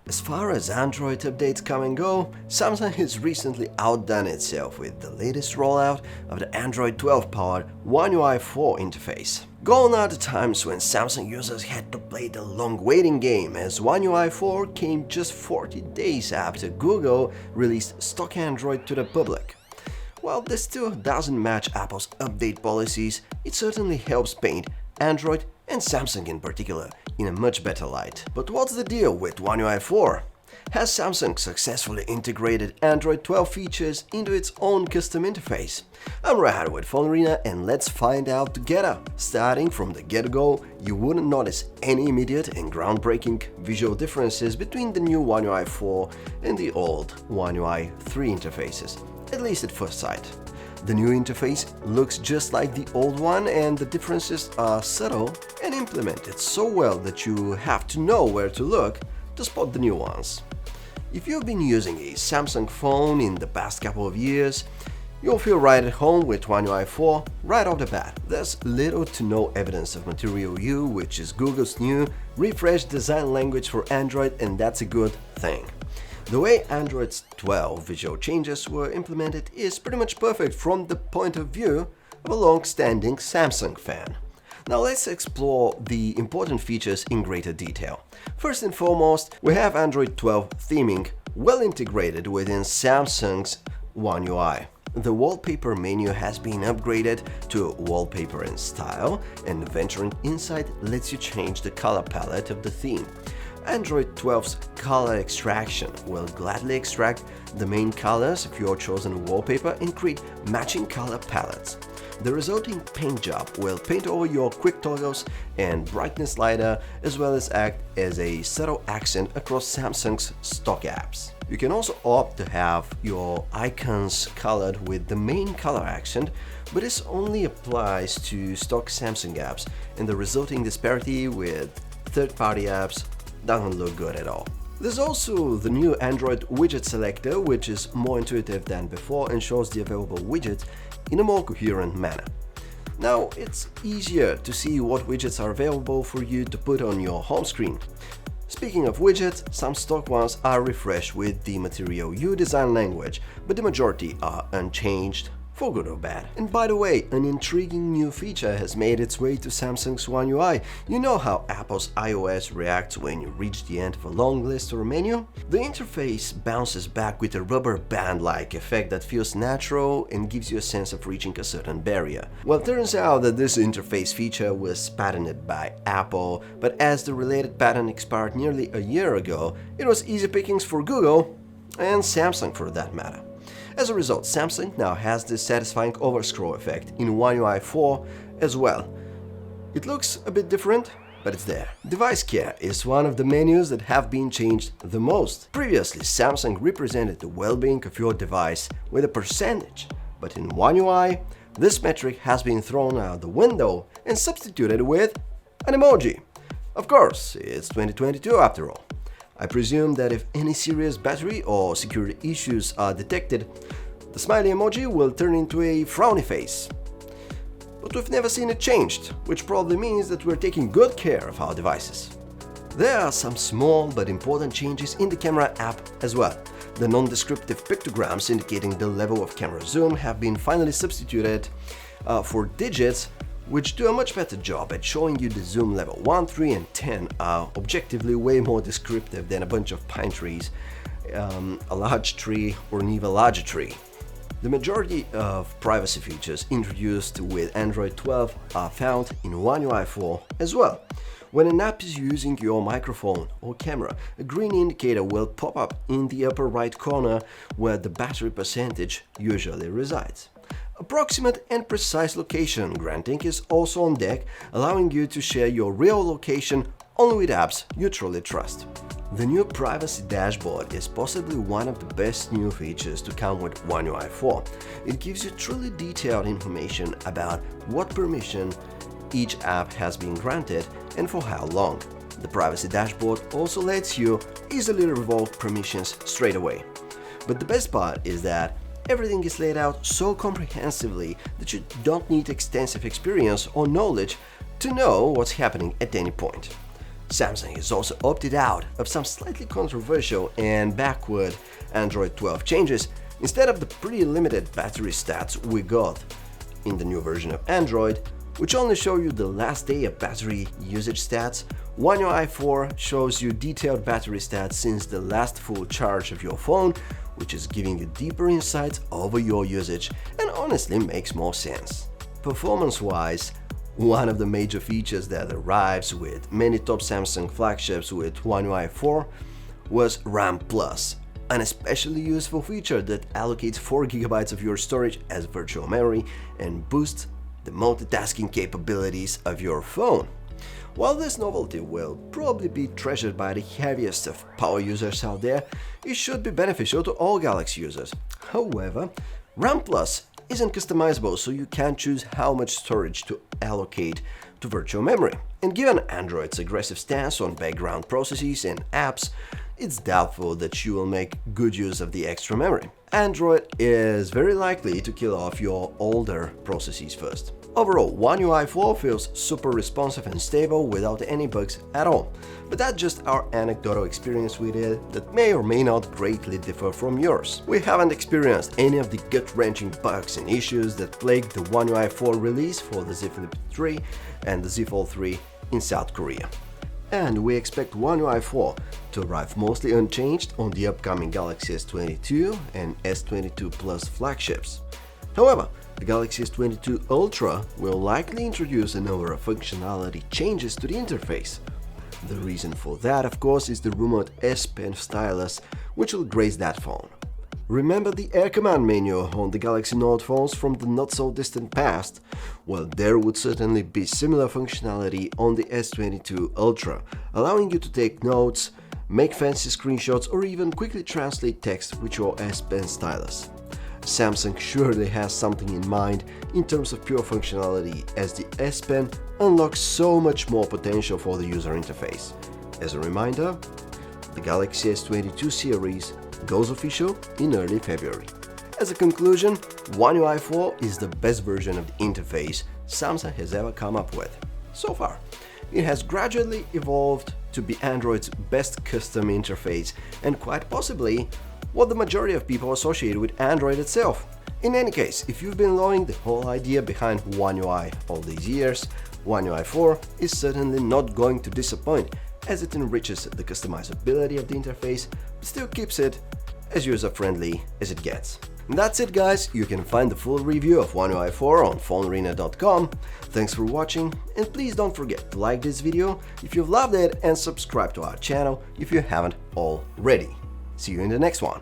As far as Android updates come and go, Samsung has recently outdone itself with the latest rollout of the Android 12-powered One UI 4 interface. Gone are the times when Samsung users had to play the long waiting game, as One UI 4 came just 40 days after Google released stock Android to the public. While this still doesn't match Apple's update policies, it certainly helps paint Android and Samsung in particular in a much better light. But what's the deal with One UI 4? Has Samsung successfully integrated Android 12 features into its own custom interface? I'm Rad with PhoneArena and let's find out together. Starting from the get-go, you wouldn't notice any immediate and groundbreaking visual differences between the new One UI 4 and the old One UI 3 interfaces, at least at first sight. The new interface looks just like the old one, and the differences are subtle and implemented so well that you have to know where to look to spot the new ones. If you've been using a Samsung phone in the past couple of years, you'll feel right at home with One UI 4 right off the bat. There's little to no evidence of Material U, which is Google's new refreshed design language for Android, and that's a good thing. The way Android's 12 visual changes were implemented is pretty much perfect from the point of view of a long-standing Samsung fan. Now let's explore the important features in greater detail. First and foremost, we have Android 12 theming well integrated within Samsung's One UI. The wallpaper menu has been upgraded to wallpaper in style, and venturing inside lets you change the color palette of the theme. Android 12's color extraction will gladly extract the main colors of your chosen wallpaper and create matching color palettes. The resulting paint job will paint over your quick toggles and brightness slider, as well as act as a subtle accent across Samsung's stock apps. You can also opt to have your icons colored with the main color accent, but this only applies to stock Samsung apps, and the resulting disparity with third-party apps doesn't look good at all. There's also the new Android widget selector, which is more intuitive than before and shows the available widgets in a more coherent manner. Now it's easier to see what widgets are available for you to put on your home screen. Speaking of widgets, some stock ones are refreshed with the Material U design language, but the majority are unchanged, for good or bad. And by the way, an intriguing new feature has made its way to Samsung's One UI. You know how Apple's iOS reacts when you reach the end of a long list or menu? The interface bounces back with a rubber band-like effect that feels natural and gives you a sense of reaching a certain barrier. Well, it turns out that this interface feature was patented by Apple, but as the related patent expired nearly a year ago, it was easy pickings for Google and Samsung for that matter. As a result, Samsung now has this satisfying overscroll effect in One UI 4 as well. It looks a bit different, but it's there. Device care is one of the menus that have been changed the most. Previously, Samsung represented the well-being of your device with a percentage, but in One UI, this metric has been thrown out the window and substituted with an emoji. Of course, it's 2022 after all. I presume that if any serious battery or security issues are detected, the smiley emoji will turn into a frowny face. But we've never seen it changed, which probably means that we're taking good care of our devices. There are some small but important changes in the camera app as well. The non-descriptive pictograms indicating the level of camera zoom have been finally substituted for digits, which do a much better job at showing you the zoom level. 1, 3, and 10 are objectively way more descriptive than a bunch of pine trees, a large tree, or an even larger tree. The majority of privacy features introduced with Android 12 are found in One UI 4 as well. When an app is using your microphone or camera, a green indicator will pop up in the upper right corner where the battery percentage usually resides. Approximate and precise location granting is also on deck, allowing you to share your real location only with apps you truly trust. The new privacy dashboard is possibly one of the best new features to come with One UI 4. It gives you truly detailed information about what permission each app has been granted and for how long. The privacy dashboard also lets you easily revoke permissions straight away. But the best part is that everything is laid out so comprehensively that you don't need extensive experience or knowledge to know what's happening at any point. Samsung has also opted out of some slightly controversial and backward Android 12 changes instead of the pretty limited battery stats we got in the new version of Android, which only show you the last day of battery usage stats. One UI 4 shows you detailed battery stats since the last full charge of your phone, which is giving you deeper insights over your usage and honestly makes more sense. Performance-wise, one of the major features that arrives with many top Samsung flagships with One UI 4 was RAM+, an especially useful feature that allocates 4 GB of your storage as virtual memory and boosts the multitasking capabilities of your phone. While this novelty will probably be treasured by the heaviest of power users out there, it should be beneficial to all Galaxy users. However, RAM+ isn't customizable, so you can't choose how much storage to allocate to virtual memory. And given Android's aggressive stance on background processes and apps, it's doubtful that you will make good use of the extra memory. Android is very likely to kill off your older processes first. Overall, One UI 4 feels super responsive and stable without any bugs at all, but that's just our anecdotal experience with it that may or may not greatly differ from yours. We haven't experienced any of the gut-wrenching bugs and issues that plagued the One UI 4 release for the Z Flip 3 and the Z Fold 3 in South Korea. And we expect One UI 4 to arrive mostly unchanged on the upcoming Galaxy S22 and S22 Plus flagships. However, the Galaxy S22 Ultra will likely introduce a number of functionality changes to the interface. The reason for that, of course, is the rumored S Pen stylus, which will grace that phone. Remember the Air Command menu on the Galaxy Note phones from the not-so-distant past? Well, there would certainly be similar functionality on the S22 Ultra, allowing you to take notes, make fancy screenshots, or even quickly translate text with your S Pen stylus. Samsung surely has something in mind in terms of pure functionality, as the S Pen unlocks so much more potential for the user interface. As a reminder, the Galaxy S22 series goes official in early February. As a conclusion, One UI 4 is the best version of the interface Samsung has ever come up with. So far, it has gradually evolved to be Android's best custom interface and quite possibly what the majority of people associate with Android itself. In any case, if you've been loving the whole idea behind One UI all these years, One UI 4 is certainly not going to disappoint, as it enriches the customizability of the interface, but still keeps it as user-friendly as it gets. And that's it, guys. You can find the full review of One UI 4 on PhoneArena.com. Thanks for watching, and please don't forget to like this video if you've loved it and subscribe to our channel if you haven't already. See you in the next one.